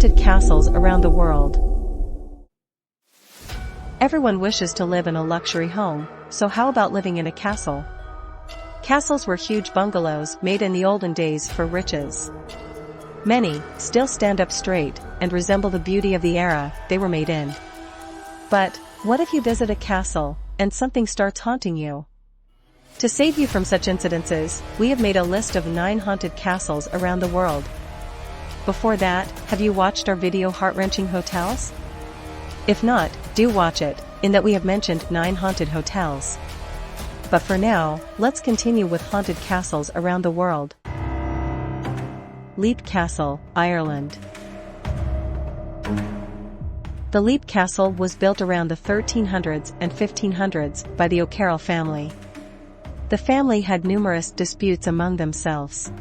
haunted castles around the world. Everyone wishes to live in a luxury home, so how about living in a castle? Castles were huge bungalows made in the olden days for riches. Many still stand up straight and resemble the beauty of the era they were made in. But what if you visit a castle and something starts haunting you? To save you from such incidences, we have made a list of 9 haunted castles around the world. Before that, have you watched our video Heart-Wrenching Hotels? If not, do watch it, in that we have mentioned 9 haunted hotels. But for now, let's continue with haunted castles around the world. Leap Castle, Ireland. The Leap Castle was built around the 1300s and 1500s by the O'Carroll family. The family had numerous disputes among themselves.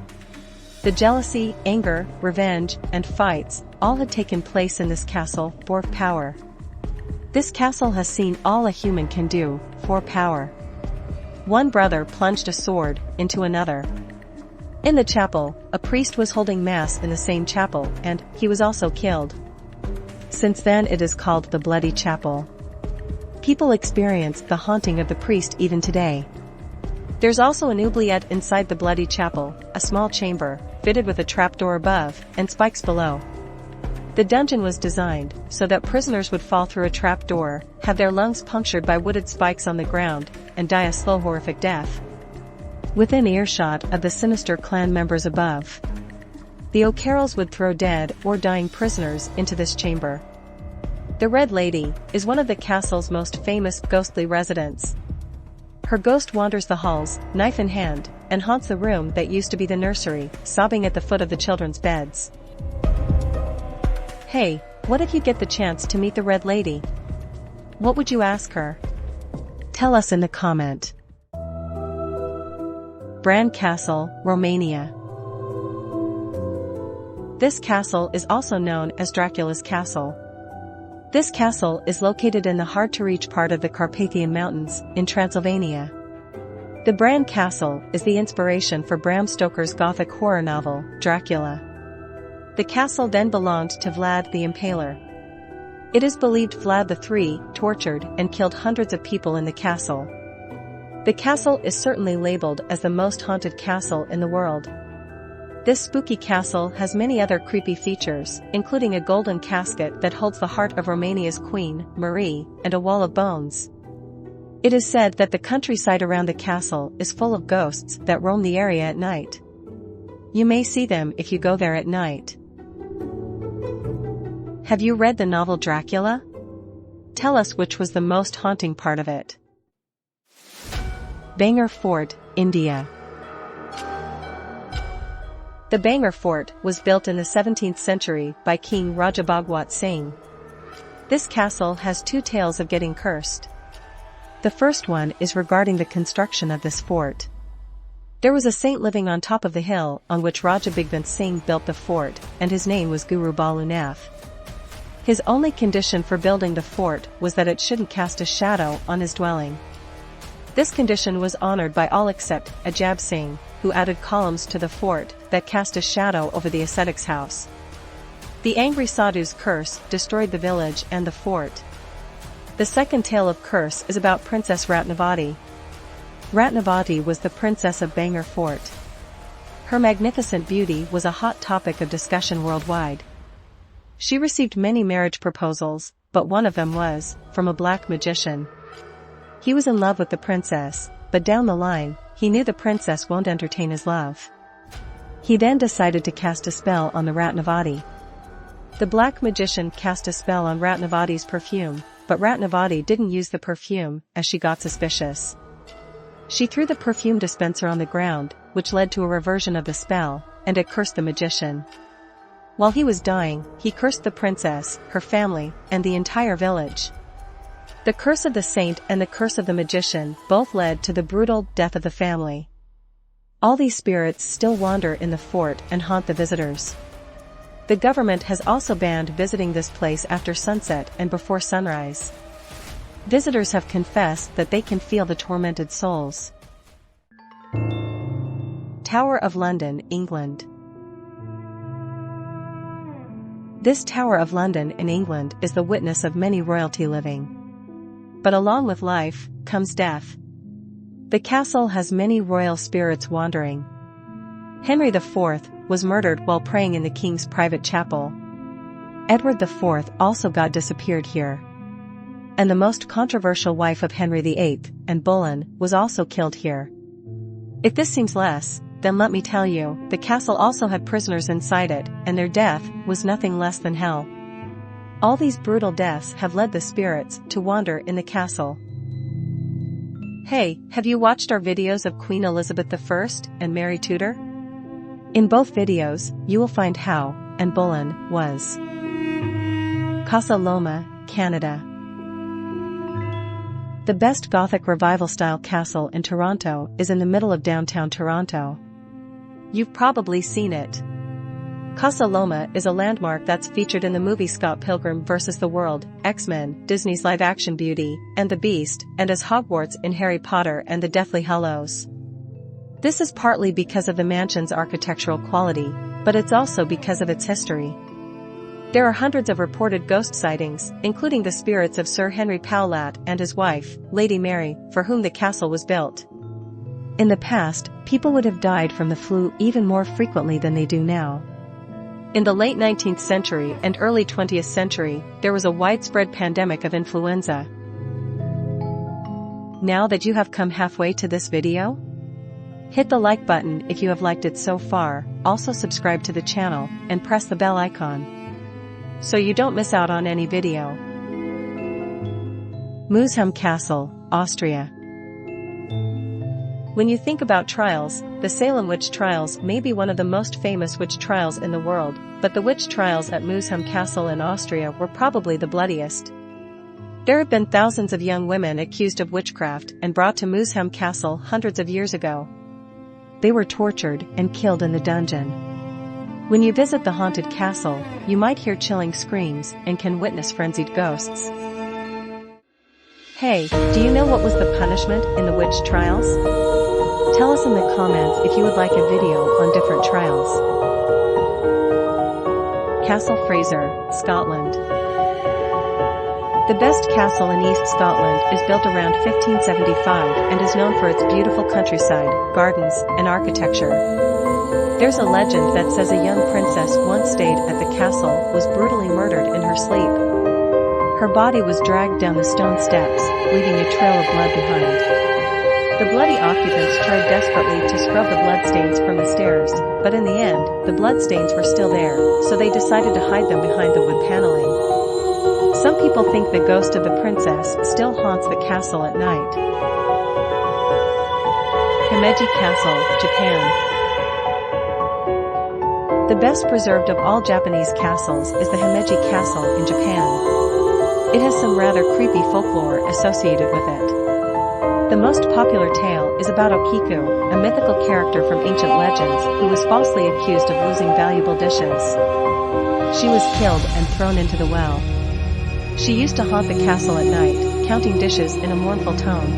The jealousy, anger, revenge, and fights all had taken place in this castle for power. This castle has seen all a human can do for power. One brother plunged a sword into another. In the chapel, a priest was holding mass in the same chapel, and he was also killed. Since then it is called the Bloody Chapel. People experience the haunting of the priest even today. There's also an oubliette inside the Bloody Chapel, a small chamber, fitted with a trapdoor above and spikes below. The dungeon was designed so that prisoners would fall through a trapdoor, have their lungs punctured by wooded spikes on the ground, and die a slow horrific death. Within earshot of the sinister clan members above, the O'Carrolls would throw dead or dying prisoners into this chamber. The Red Lady is one of the castle's most famous ghostly residents. Her ghost wanders the halls, knife in hand, and haunts the room that used to be the nursery, sobbing at the foot of the children's beds. Hey, what if you get the chance to meet the Red Lady? What would you ask her? Tell us in the comment. Bran Castle, Romania. This castle is also known as Dracula's Castle. This castle is located in the hard-to-reach part of the Carpathian Mountains, in Transylvania. The Bran Castle is the inspiration for Bram Stoker's gothic horror novel, Dracula. The castle then belonged to Vlad the Impaler. It is believed Vlad III tortured and killed hundreds of people in the castle. The castle is certainly labeled as the most haunted castle in the world. This spooky castle has many other creepy features, including a golden casket that holds the heart of Romania's queen, Marie, and a wall of bones. It is said that the countryside around the castle is full of ghosts that roam the area at night. You may see them if you go there at night. Have you read the novel Dracula? Tell us which was the most haunting part of it. Bangar Fort, India. The Bangar Fort was built in the 17th century by King Raja Bhagwat Singh. This castle has 2 tales of getting cursed. The first one is regarding the construction of this fort. There was a saint living on top of the hill on which Raja Bhagwat Singh built the fort, and his name was Guru Balunath. His only condition for building the fort was that it shouldn't cast a shadow on his dwelling. This condition was honored by all except Ajab Singh, who added columns to the fort that cast a shadow over the ascetic's house. The angry Sadhu's curse destroyed the village and the fort. The second tale of curse is about Princess Ratnavati. Ratnavati was the princess of Bangar Fort. Her magnificent beauty was a hot topic of discussion worldwide. She received many marriage proposals, but one of them was from a black magician. He was in love with the princess, but down the line, he knew the princess won't entertain his love. He then decided to cast a spell on the Ratnavati. The black magician cast a spell on Ratnavati's perfume, but Ratnavati didn't use the perfume, as she got suspicious. She threw the perfume dispenser on the ground, which led to a reversion of the spell, and it cursed the magician. While he was dying, he cursed the princess, her family, and the entire village. The curse of the saint and the curse of the magician both led to the brutal death of the family. All these spirits still wander in the fort and haunt the visitors. The government has also banned visiting this place after sunset and before sunrise. Visitors have confessed that they can feel the tormented souls. Tower of London, England. This Tower of London in England is the witness of many royalty living. But along with life, comes death. The castle has many royal spirits wandering. Henry IV was murdered while praying in the king's private chapel. Edward IV also got disappeared here. And the most controversial wife of Henry VIII, Anne Boleyn, was also killed here. If this seems less, then let me tell you, the castle also had prisoners inside it, and their death was nothing less than hell. All these brutal deaths have led the spirits to wander in the castle. Hey, have you watched our videos of Queen Elizabeth I and Mary Tudor? In both videos, you will find how Anne Boleyn was. Casa Loma, Canada. The best Gothic Revival-style castle in Toronto is in the middle of downtown Toronto. You've probably seen it. Casa Loma is a landmark that's featured in the movie Scott Pilgrim vs. the World, X-Men, Disney's live-action Beauty and the Beast, and as Hogwarts in Harry Potter and the Deathly Hallows. This is partly because of the mansion's architectural quality, but it's also because of its history. There are hundreds of reported ghost sightings, including the spirits of Sir Henry Powlett and his wife, Lady Mary, for whom the castle was built. In the past, people would have died from the flu even more frequently than they do now. In the late 19th century and early 20th century, there was a widespread pandemic of influenza. Now that you have come halfway to this video, hit the like button if you have liked it so far, also subscribe to the channel, and press the bell icon, so you don't miss out on any video. Museum Castle, Austria. When you think about trials, the Salem witch trials may be one of the most famous witch trials in the world, but the witch trials at Museum Castle in Austria were probably the bloodiest. There have been thousands of young women accused of witchcraft and brought to Museum Castle hundreds of years ago. They were tortured and killed in the dungeon. When you visit the haunted castle, you might hear chilling screams and can witness frenzied ghosts. Hey, do you know what was the punishment in the witch trials? Tell us in the comments if you would like a video on different trials. Castle Fraser, Scotland. The best castle in East Scotland is built around 1575 and is known for its beautiful countryside, gardens, and architecture. There's a legend that says a young princess once stayed at the castle was brutally murdered in her sleep. Her body was dragged down the stone steps, leaving a trail of blood behind. The bloody occupants tried desperately to scrub the bloodstains from the stairs, but in the end, the bloodstains were still there, so they decided to hide them behind the wood paneling. Some people think the ghost of the princess still haunts the castle at night. Himeji Castle, Japan. The best preserved of all Japanese castles is the Himeji Castle in Japan. It has some rather creepy folklore associated with it. The most popular tale is about Okiku, a mythical character from ancient legends who was falsely accused of losing valuable dishes. She was killed and thrown into the well. She used to haunt the castle at night, counting dishes in a mournful tone.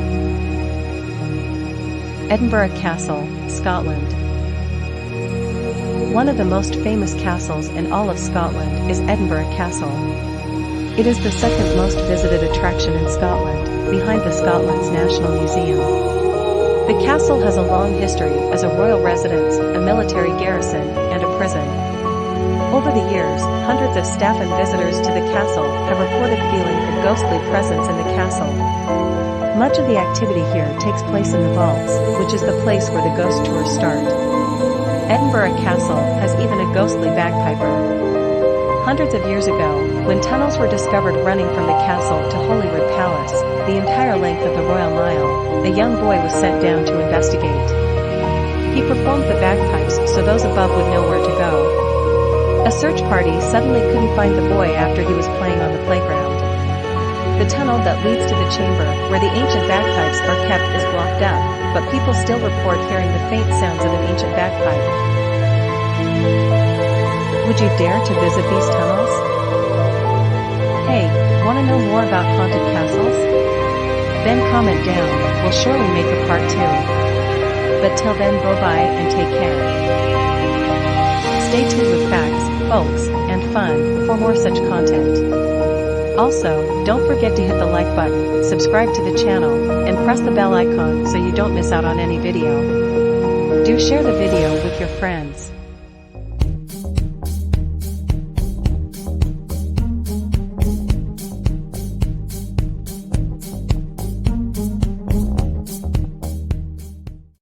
Edinburgh Castle, Scotland. One of the most famous castles in all of Scotland is Edinburgh Castle. It is the second most visited attraction in Scotland, behind the Scotland's National Museum. The castle has a long history as a royal residence, a military garrison, and a prison. Over the years, hundreds of staff and visitors to the castle have reported feeling a ghostly presence in the castle. Much of the activity here takes place in the vaults, which is the place where the ghost tours start. Edinburgh Castle has even a ghostly bagpiper. Hundreds of years ago, when tunnels were discovered running from the castle to Holyrood Palace, the entire length of the Royal Mile, a young boy was sent down to investigate. He performed the bagpipes so those above would know where to go. A search party suddenly couldn't find the boy after he was playing on the playground. The tunnel that leads to the chamber where the ancient bagpipes are kept is blocked up, but people still report hearing the faint sounds of an ancient bagpipe. Would you dare to visit these tunnels? Hey, want to know more about haunted castles? Then comment down, we'll surely make a part 2. But till then, bye-bye and take care. Stay tuned with facts, folks, and fun. fun for more such content. Also, don't forget to hit the like button, subscribe to the channel, and press the bell icon so you don't miss out on any video. Do share the video with your friends.